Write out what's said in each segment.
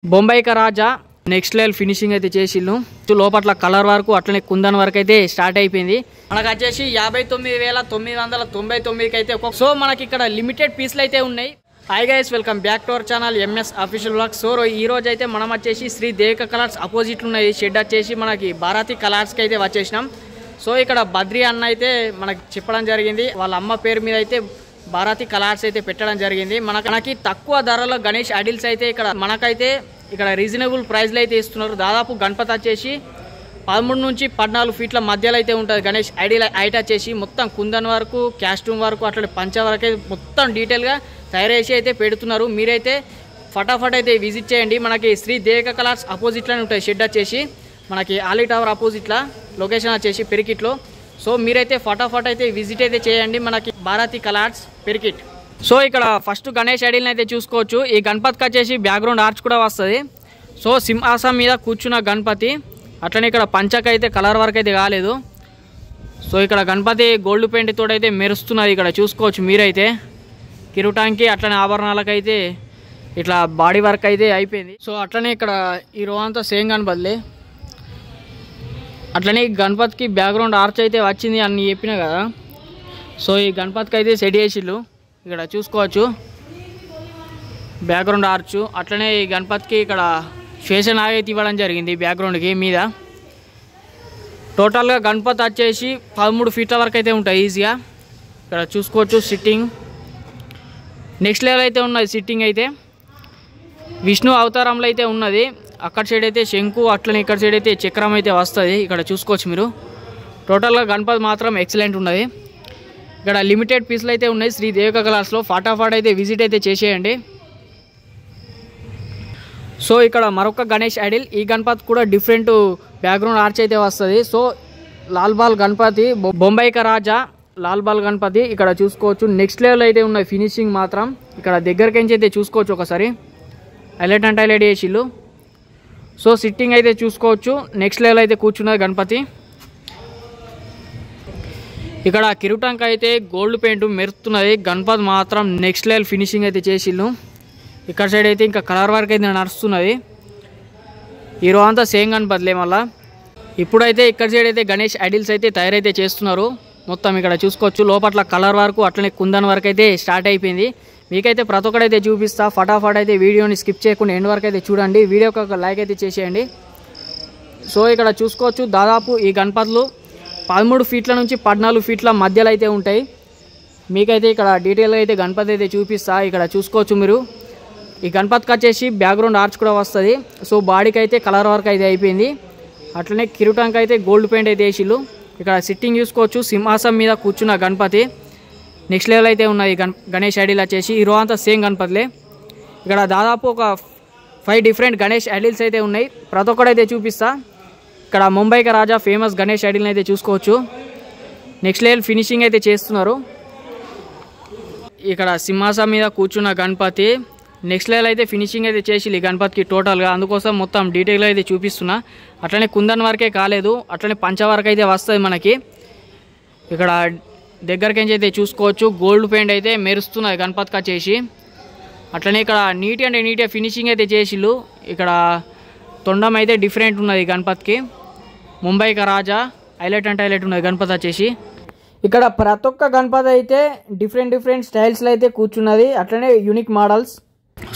బొంబాయి కా రాజా next level finishing అయితే చేసిల్లు. లోపల కలర్ వరకు అట్లనే కుందన్ వరకు అయితే స్టార్ట్ అయిపోయింది. మనకు వచ్చేసి 59,999కి అయితే సో మనకి ఇక్కడ లిమిటెడ్ పీస్లు అయితే ఉన్నాయి. Hi guys, welcome back to our channel MS official vlogs. So ఈ రోజు అయితే మనం వచ్చేసి శ్రీ దేవిక కలర్స్ అపోజిట్లు ఉన్నాయి. షెడ్ వచ్చేసి మనకి భారతి కలర్స్కి అయితే వచ్చేసినాం. సో ఇక్కడ బద్రి అన్న అయితే మనకి చెప్పడం జరిగింది, వాళ్ళ అమ్మ పేరు మీద అయితే భారతి కలర్స్ అయితే పెట్టడం జరిగింది. మనకి తక్కువ ధరలో గణేష్ ఐడిల్స్ అయితే ఇక్కడ రీజనబుల్ ప్రైస్లో అయితే ఇస్తున్నారు. దాదాపు గణపతి వచ్చేసి 13 నుంచి 14 ఫీట్ల మధ్యలో అయితే ఉంటుంది. గణేష్ ఐడిల్ హైట్ వచ్చేసి మొత్తం కుందన్ వరకు, క్యాస్ట్యూమ్ వరకు, అట్లా పంచ వరకు అయితే మొత్తం డీటెయిల్గా తయారు చేసి అయితే పెడుతున్నారు. మీరైతే ఫటాఫట్ అయితే విజిట్ చేయండి. మనకి శ్రీ దేవిక కలర్స్ అపోజిట్లోనే ఉంటుంది. షెడ్ వచ్చేసి మనకి ఆలీ టవర్ అపోజిట్లో, లొకేషన్ వచ్చేసి పెరికిట్లో. సో మీరైతే ఫటాఫట్ అయితే విజిట్ అయితే చేయండి మనకి భారతి కలర్స్ పెరికిట్. సో ఇక్కడ ఫస్ట్ గణేష్ ఐడిల్ని అయితే చూసుకోవచ్చు. ఈ గణపతికి వచ్చేసి బ్యాక్గ్రౌండ్ ఆర్చ్ కూడా వస్తుంది. సో సింహాసనం మీద కూర్చున్న గణపతి, అట్లనే ఇక్కడ పంచక అయితే కలర్ వర్క్ అయితే కాలేదు. సో ఇక్కడ గణపతి గోల్డ్ పెయింట్ తోటి అయితే మెరుస్తున్నది. ఇక్కడ చూసుకోవచ్చు మీరైతే కిరీటానికి అట్లనే ఆభరణాలకైతే ఇట్లా బాడీ వర్క్ అయితే అయిపోయింది. సో అట్లనే ఇక్కడ ఈ రో అంతా సేమ్ గణపతిలే. అట్లనే ఈ గణపతికి బ్యాక్గ్రౌండ్ ఆర్చ్ అయితే వచ్చింది అని చెప్పినా కదా. సో ఈ గణపతికి అయితే సెట్ చేసిళ్ళు. ఇక్కడ చూసుకోవచ్చు బ్యాక్గ్రౌండ్ ఆర్చ్. అట్లనే ఈ గణపతికి ఇక్కడ ఫేషన్ అయితే ఇవ్వడం జరిగింది బ్యాక్గ్రౌండ్కి మీద. టోటల్గా గణపతి వచ్చేసి 13 ఫీట్ల వరకు అయితే ఉంటాయి ఈజీగా. ఇక్కడ చూసుకోవచ్చు సిట్టింగ్ నెక్స్ట్ లెవెల్ అయితే ఉన్నది. సిట్టింగ్ అయితే విష్ణు అవతారంలో అయితే ఉన్నది. అక్కడ సైడ్ అయితే శంకు, అట్లనే ఇక్కడ సైడ్ అయితే చక్రం అయితే వస్తుంది. ఇక్కడ చూసుకోవచ్చు మీరు. టోటల్గా గణపతి మాత్రం ఎక్సలెంట్ ఉన్నది. ఇక్కడ లిమిటెడ్ పీస్లు అయితే ఉన్నాయి శ్రీ దేవిక కలర్స్లో. ఫటాఫట్ అయితే విజిట్ అయితే చేసేయండి. సో ఇక్కడ మరొక గణేష్ ఐడిల్. ఈ గణపతి కూడా డిఫరెంట్ బ్యాక్గ్రౌండ్ ఆర్చ్ అయితే వస్తుంది. సో లాల్ బాల్ గణపతి, బొంబాయి కా రాజా లాల్ బాల్ గణపతి. ఇక్కడ చూసుకోవచ్చు నెక్స్ట్ లెవెల్ అయితే ఉన్నాయి ఫినిషింగ్ మాత్రం. ఇక్కడ దగ్గరకించి అయితే చూసుకోవచ్చు ఒకసారి. హైలైట్ అంటే హైలైట్ చేసిళ్ళు. సో సిట్టింగ్ అయితే చూసుకోవచ్చు నెక్స్ట్ లెవెల్ అయితే కూర్చున్నది గణపతి. ఇక్కడ కిరీటంకి అయితే గోల్డ్ పెయింట్ మెరుస్తున్నది. గణపతి మాత్రం నెక్స్ట్ లెవెల్ ఫినిషింగ్ అయితే చేసిళ్ళు. ఇక్కడ సైడ్ అయితే ఇంకా కలర్ వర్క్ అయితే నడుస్తున్నది. హీరో అంతా సేమ్ గణపతిలే. మళ్ళీ ఇప్పుడైతే ఇక్కడ సైడ్ అయితే గణేష్ ఐడిల్స్ అయితే తయారైతే చేస్తున్నారు మొత్తం. ఇక్కడ చూసుకోవచ్చు లోపల కలర్ వరకు అట్లనే కుందన్ వరకు అయితే స్టార్ట్ అయిపోయింది. మీకైతే ప్రతి ఒక్కడైతే చూపిస్తా. ఫటాఫట్ అయితే వీడియోని స్కిప్ చేయకుండా ఎండ్ వరకు అయితే చూడండి. వీడియోకి ఒక లైక్ అయితే చేసేయండి. సో ఇక్కడ చూసుకోవచ్చు దాదాపు ఈ గణపతులు 13 ఫీట్ల నుంచి 14 ఫీట్ల మధ్యలో అయితే ఉంటాయి. మీకైతే ఇక్కడ డీటెయిల్గా అయితే గణపతి అయితే చూపిస్తా. ఇక్కడ చూసుకోవచ్చు మీరు. ఈ గణపతికి వచ్చేసి బ్యాక్గ్రౌండ్ ఆర్చ్ కూడా వస్తుంది. సో బాడీకి అయితే కలర్ వర్క్ అయితే అయిపోయింది. అట్లనే కిరీటానికి అయితే గోల్డ్ పెయింట్ అయితే వేసిళ్ళు. ఇక్కడ సిట్టింగ్ చూసుకోవచ్చు సింహాసనం మీద కూర్చున్న గణపతి. నెక్స్ట్ లెవెల్ అయితే ఉన్నాయి గణేష్ ఐడిల్ వచ్చేసి. ఈ రో అంతా సేమ్ గణపతిలే. ఇక్కడ దాదాపు ఒక 5 డిఫరెంట్ గణేష్ ఐడిల్స్ అయితే ఉన్నాయి. ప్రతి ఒక్కడైతే చూపిస్తా. ఇక్కడ ముంబై కా రాజా ఫేమస్ గణేష్ ఐడిల్ని అయితే చూసుకోవచ్చు. నెక్స్ట్ లెవెల్ ఫినిషింగ్ అయితే చేస్తున్నారు. ఇక్కడ సింహాసనం మీద కూర్చున్న గణపతి నెక్స్ట్ లెవెల్ అయితే ఫినిషింగ్ అయితే చేసి ఈ గణపతికి టోటల్గా. అందుకోసం మొత్తం డీటెయిల్గా అయితే చూపిస్తున్నా. అట్లనే కుందన్ వరకే కాలేదు, అట్లనే పంచ వరకు అయితే వస్తుంది మనకి. ఇక్కడ దగ్గరికి అయితే చూసుకోవచ్చు గోల్డ్ పెయింట్ అయితే మెరుస్తున్నది గణపతికి వచ్చేసి. అట్లనే ఇక్కడ నీట్గా ఫినిషింగ్ అయితే చేసిళ్ళు. ఇక్కడ తొండం అయితే డిఫరెంట్ ఉన్నది గణపతికి. ముంబై కా రాజా హైలైట్ అంటే హైలైట్ ఉన్నది గణపతి వచ్చేసి. ఇక్కడ ప్రతి ఒక్క గణపతి అయితే డిఫరెంట్ స్టైల్స్లో అయితే కూర్చున్నది. అట్లనే యూనిక్ మోడల్స్.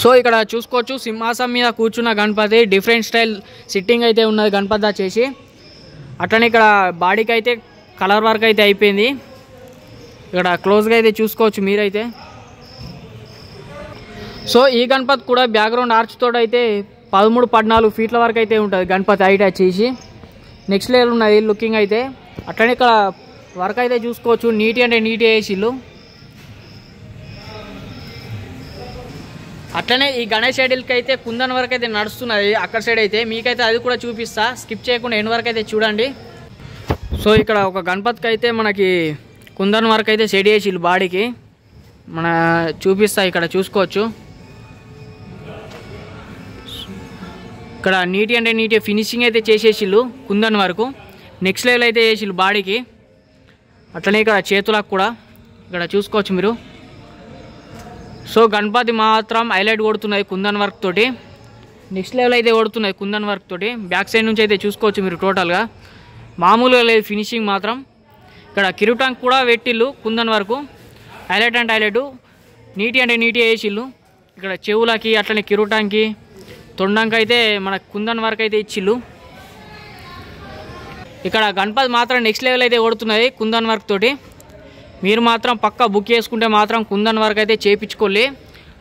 సో ఇక్కడ చూసుకోవచ్చు సింహాసనం మీద కూర్చున్న గణపతి డిఫరెంట్ స్టైల్ సిట్టింగ్ అయితే ఉన్నది గణపతి వచ్చేసి. అట్లనే ఇక్కడ బాడీకి అయితే కలర్ వర్క్ అయితే అయిపోయింది. ఇక్కడ క్లోజ్గా అయితే చూసుకోవచ్చు మీరైతే. సో ఈ గణపతి కూడా బ్యాక్గ్రౌండ్ ఆర్చ్ తోటి అయితే 13-14 ఫీట్ల వరకు అయితే ఉంటుంది గణపతి హైట్ వచ్చేసి. నెక్స్ట్ లెవెల్ ఉన్నది లుకింగ్ అయితే. అట్లనే ఇక్కడ వర్క్ అయితే చూసుకోవచ్చు నీట్గా వేసిళ్ళు. అట్లనే ఈ గణేష్ ఐడిల్కి అయితే కుందన్ వరకు అయితే నడుస్తున్నది అక్కడ సైడ్ అయితే. మీకైతే అది కూడా చూపిస్తా. స్కిప్ చేయకుండా ఎండ్ వరకు అయితే చూడండి. సో ఇక్కడ ఒక గణపతికి అయితే మనకి కుందన్ వరకు అయితే సెట్ చేసిళ్ళు బాడీకి. మన చూపిస్తా. ఇక్కడ చూసుకోవచ్చు ఇక్కడ నీట్గా ఫినిషింగ్ అయితే చేసేసిళ్ళు కుందన్ వరకు. నెక్స్ట్ లెవెల్ అయితే చేసిళ్ళు బాడీకి. అట్లనే ఇక్కడ చేతులకు కూడా ఇక్కడ చూసుకోవచ్చు మీరు. సో గణపతి మాత్రం హైలైట్ కొడుతున్నాయి కుందన్ వర్క్ తోటి. నెక్స్ట్ లెవెల్ అయితే ఓడుతున్నాయి కుందన్ వర్క్ తోటి. బ్యాక్ సైడ్ నుంచి అయితే చూసుకోవచ్చు మీరు. టోటల్గా మామూలుగా లేదు ఫినిషింగ్ మాత్రం. ఇక్కడ కిరుటాంక్ కూడా పెట్టిళ్ళు కుందన్ వరకు. హైలైట్ అంటే హైలైట్, నీటి అంటే నీటి వేసిళ్ళు. ఇక్కడ చెవులకి అట్లనే కిరుటాంకి తొండంకి అయితే మన కుందన్ వర్క్ అయితే ఇచ్చిళ్ళు. ఇక్కడ గణపతి మాత్రం నెక్స్ట్ లెవెల్ అయితే ఓడుతున్నది కుందన్ వర్క్ తోటి. మీరు మాత్రం పక్కా బుక్ చేసుకుంటే మాత్రం కుందన్ వర్క్ అయితే చేయించుకోలే.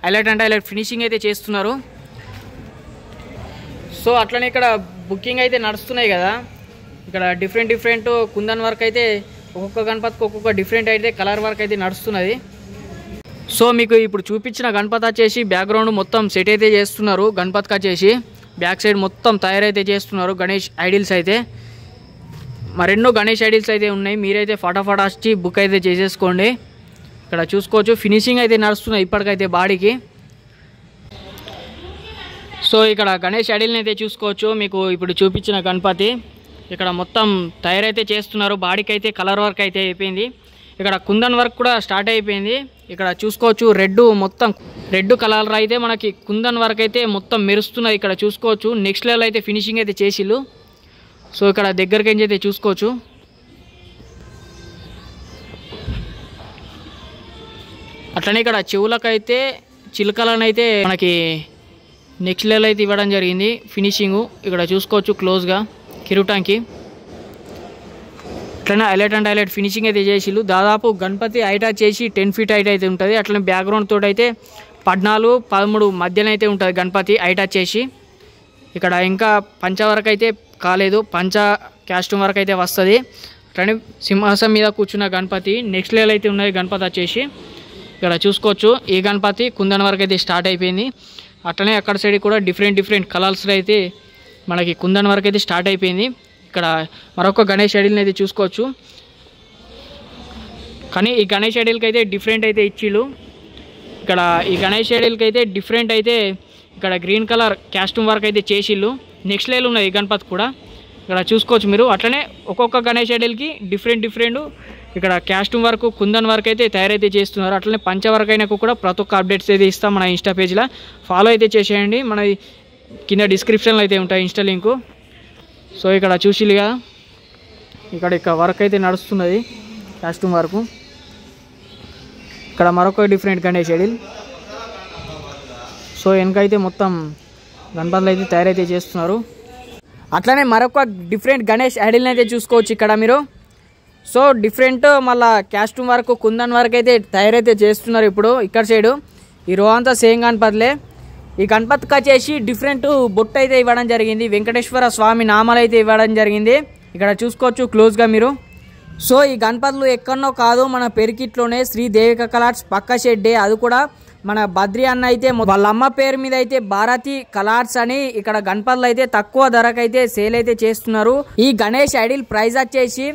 హైలైట్ అంటే హైలైట్ ఫినిషింగ్ అయితే చేస్తున్నారు. సో అట్లనే ఇక్కడ బుకింగ్ అయితే నడుస్తున్నాయి కదా. ఇక్కడ డిఫరెంట్ కుందన్ వర్క్ అయితే ఒక్కొక్క గణపతికి ఒక్కొక్క డిఫరెంట్ అయితే కలర్ వర్క్ అయితే నడుస్తున్నది. సో మీకు ఇప్పుడు చూపించిన గణపతి వచ్చేసి బ్యాక్గ్రౌండ్ మొత్తం సెట్ అయితే చేస్తున్నారు. గణపతికి వచ్చేసి బ్యాక్ సైడ్ మొత్తం తయారైతే చేస్తున్నారు. గణేష్ ఐడిల్స్ అయితే మరెన్నో గణేష్ ఐడిల్స్ అయితే ఉన్నాయి. మీరైతే ఫటాఫట్ వచ్చి బుక్ అయితే చేసేసుకోండి. ఇక్కడ చూసుకోవచ్చు ఫినిషింగ్ అయితే నడుస్తున్నాయి ఇప్పటికైతే బాడీకి. సో ఇక్కడ గణేష్ ఐడిల్ని అయితే చూసుకోవచ్చు. మీకు ఇప్పుడు చూపించిన గణపతి ఇక్కడ మొత్తం తయారైతే చేస్తున్నారు. బాడీకి అయితే కలర్ వర్క్ అయితే అయిపోయింది. ఇక్కడ కుందన్ వర్క్ కూడా స్టార్ట్ అయిపోయింది. ఇక్కడ చూసుకోవచ్చు మొత్తం రెడ్ కలర్ అయితే మనకి కుందన్ వర్క్ అయితే మొత్తం మెరుస్తున్నది. ఇక్కడ చూసుకోవచ్చు నెక్స్ట్ లెవెల్ అయితే ఫినిషింగ్ అయితే చేసిళ్ళు. సో ఇక్కడ దగ్గరికి అయితే చూసుకోవచ్చు. అట్లనే ఇక్కడ చెవులకైతే చిలుకలను అయితే మనకి నెక్స్ట్ లెవెల్ అయితే ఇవ్వడం జరిగింది ఫినిషింగు. ఇక్కడ చూసుకోవచ్చు క్లోజ్గా కిరుటాంకి. అట్లనే హైలైట్ అండ్ హైలైట్ ఫినిషింగ్ అయితే చేసిళ్ళు. దాదాపు గణపతి హైట్ చేసి 10 feet హైట్ అయితే ఉంటుంది. అట్లనే బ్యాక్గ్రౌండ్ తోటి అయితే 14-13 మధ్యన అయితే ఉంటుంది గణపతి హైట్ వచ్చేసి. ఇక్కడ ఇంకా పంచ వరకు అయితే కాలేదు, పంచ క్యాస్ట్యూమ్ వరకు అయితే వస్తుంది. అట్లనే సింహాసం మీద కూర్చున్న గణపతి నెక్స్ట్ లెవెల్ అయితే ఉన్నది గణపతి వచ్చేసి. ఇక్కడ చూసుకోవచ్చు ఈ గణపతి కుందన్ వరకు అయితే స్టార్ట్ అయిపోయింది. అట్లనే అక్కడ సైడ్ కూడా డిఫరెంట్ కలర్స్లో అయితే మనకి కుందన్ వరకు అయితే స్టార్ట్ అయిపోయింది. ఇక్కడ మరొక గణేష్ ఐడిల్ని అయితే చూసుకోవచ్చు. కానీ ఈ గణేష్ ఐడిల్కి అయితే డిఫరెంట్ అయితే ఇచ్చిళ్ళు. ఇక్కడ ఈ గణేష్ ఐడిల్కి అయితే డిఫరెంట్ అయితే ఇక్కడ గ్రీన్ కలర్ క్యాస్ట్యూమ్ వర్క్ అయితే చేసిళ్ళు. నెక్స్ట్ లెవెల్ ఉన్నాయి ఈ గణపతి కూడా. ఇక్కడ చూసుకోవచ్చు మీరు. అట్లనే ఒక్కొక్క గణేష్ ఐడిల్కి డిఫరెంట్ ఇక్కడ క్యాస్ట్యూమ్ వర్క్ కుందన్ వర్క్ అయితే తయారైతే చేస్తున్నారు. అట్లనే పంచ వర్క్ అయినాకు కూడా ప్రతి ఒక్క అప్డేట్స్ అయితే ఇస్తాం మన ఇన్స్టా పేజ్లో. ఫాలో అయితే చేసేయండి. మన కింద డిస్క్రిప్షన్లో అయితే ఉంటాయి ఇన్స్టా లింకు. సో ఇక్కడ చూసిగా ఇక్కడ వర్క్ అయితే నడుస్తున్నది కాస్ట్యూమ్ వర్క్. ఇక్కడ మరొక డిఫరెంట్ గణేష్ ఐడిల్. సో వెనకైతే మొత్తం గణపతులు అయితే తయారైతే చేస్తున్నారు. అట్లనే మరొక డిఫరెంట్ గణేష్ ఐడిల్ని అయితే చూసుకోవచ్చు ఇక్కడ మీరు. సో డిఫరెంట్ మళ్ళీ కాస్ట్యూమ్ వర్క్ కుందన్ వర్క్ అయితే తయారైతే చేస్తున్నారు ఇప్పుడు ఇక్కడ సైడు. ఈ రో అంతా సేమ్ గణపతులే. ఈ గణపతికి వచ్చేసి డిఫరెంట్ బొట్టు అయితే ఇవ్వడం జరిగింది. వెంకటేశ్వర స్వామి నామాలు అయితే ఇవ్వడం జరిగింది. ఇక్కడ చూసుకోవచ్చు క్లోజ్గా మీరు. సో ఈ గణపతులు ఎక్కడనో కాదు, మన పెరికిట్లోనే శ్రీ దేవిక కలర్స్ పక్క షెడ్డే. అది కూడా మన బద్రి అన్న అయితే వాళ్ళ అమ్మ పేరు మీద అయితే భారతి కలర్స్ అని ఇక్కడ గణపతులు అయితే తక్కువ ధరకైతే సేల్ అయితే చేస్తున్నారు. ఈ గణేష్ ఐడిల్ ప్రైస్ వచ్చేసి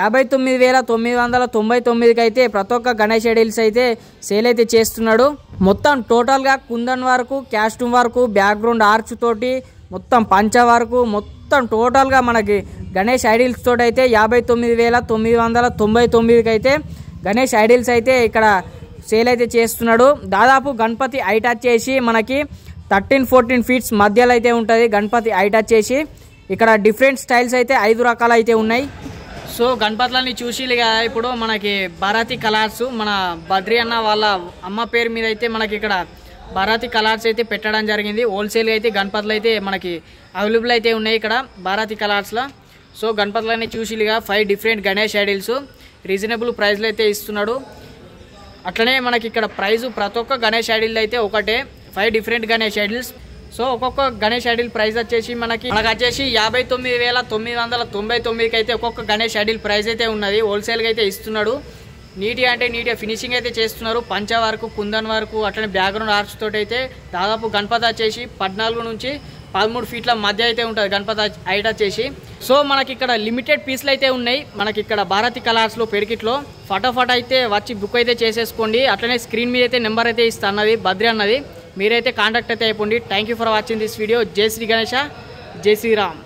59,999కి అయితే ప్రతి ఒక్క గణేష్ ఐడిల్స్ అయితే సేల్ అయితే చేస్తున్నాడు. మొత్తం టోటల్గా కుందన్ వరకు క్యాస్ట్యూమ్ వరకు బ్యాక్గ్రౌండ్ ఆర్చ్ తోటి మొత్తం పంచ వరకు మొత్తం టోటల్గా మనకి గణేష్ ఐడిల్స్ తోటి అయితే 59,999కి అయితే గణేష్ ఐడిల్స్ అయితే ఇక్కడ సేల్ అయితే చేస్తున్నాడు. దాదాపు గణపతి హైట్ వచ్చేసి మనకి 13-14 feet మధ్యలో అయితే ఉంటుంది గణపతి హైట్ వచ్చేసి. ఇక్కడ డిఫరెంట్ స్టైల్స్ అయితే 5 రకాలు అయితే ఉన్నాయి. సో గణపతులన్నీ చూసిగా ఇప్పుడు మనకి భారతి కలర్స్ మన బద్రి అన్న వాళ్ళ అమ్మ పేరు మీద అయితే మనకి ఇక్కడ భారతి కలర్స్ అయితే పెట్టడం జరిగింది. హోల్సేల్గా అయితే గణపతులు అయితే మనకి అవైలబుల్ అయితే ఉన్నాయి ఇక్కడ భారతి కలర్స్లో. సో గణపతులన్నీ చూసిగా 5 డిఫరెంట్ గణేష్ ఐడిల్స్ రీజనబుల్ ప్రైస్లో అయితే ఇస్తున్నాడు. అట్లనే మనకి ఇక్కడ ప్రైస్ ప్రతి ఒక్క గణేష్ ఐడిల్ అయితే ఒకటే, 5 డిఫరెంట్ గణేష్ ఐడిల్స్. సో ఒక్కొక్క గణేష్ ఐడిల్ ప్రైస్ వచ్చేసి మనకి వచ్చేసి 59,999కి అయితే ఒక్కొక్క గణేష్ ఐడిల్ ప్రైస్ అయితే ఉన్నది. హోల్సేల్గా అయితే ఇస్తున్నాడు. నీట్గా అంటే నీట్గా ఫినిషింగ్ అయితే చేస్తున్నారు. పంచ వరకు కుందన్ వరకు అట్లనే బ్యాక్గ్రౌండ్ ఆర్చ్ తోటి అయితే దాదాపు గణపతి వచ్చేసి 14-13 feet మధ్య అయితే ఉంటుంది గణపతి హైట్ వచ్చేసి. సో మనకి ఇక్కడ లిమిటెడ్ పీస్లు అయితే ఉన్నాయి మనకి ఇక్కడ భారతి కలర్స్లో పెరికిట్లో. ఫటాఫట్ అయితే వచ్చి బుక్ అయితే చేసేసుకోండి. అట్లనే స్క్రీన్ మీద అయితే నెంబర్ అయితే ఇస్తా అన్నది బద్రి అన్నది, మీరైతే కాంటాక్ట్ అయితే అయిపోండి. Thank you for watching this video. జై శ్రీ గణేష, జై శ్రీరామ్.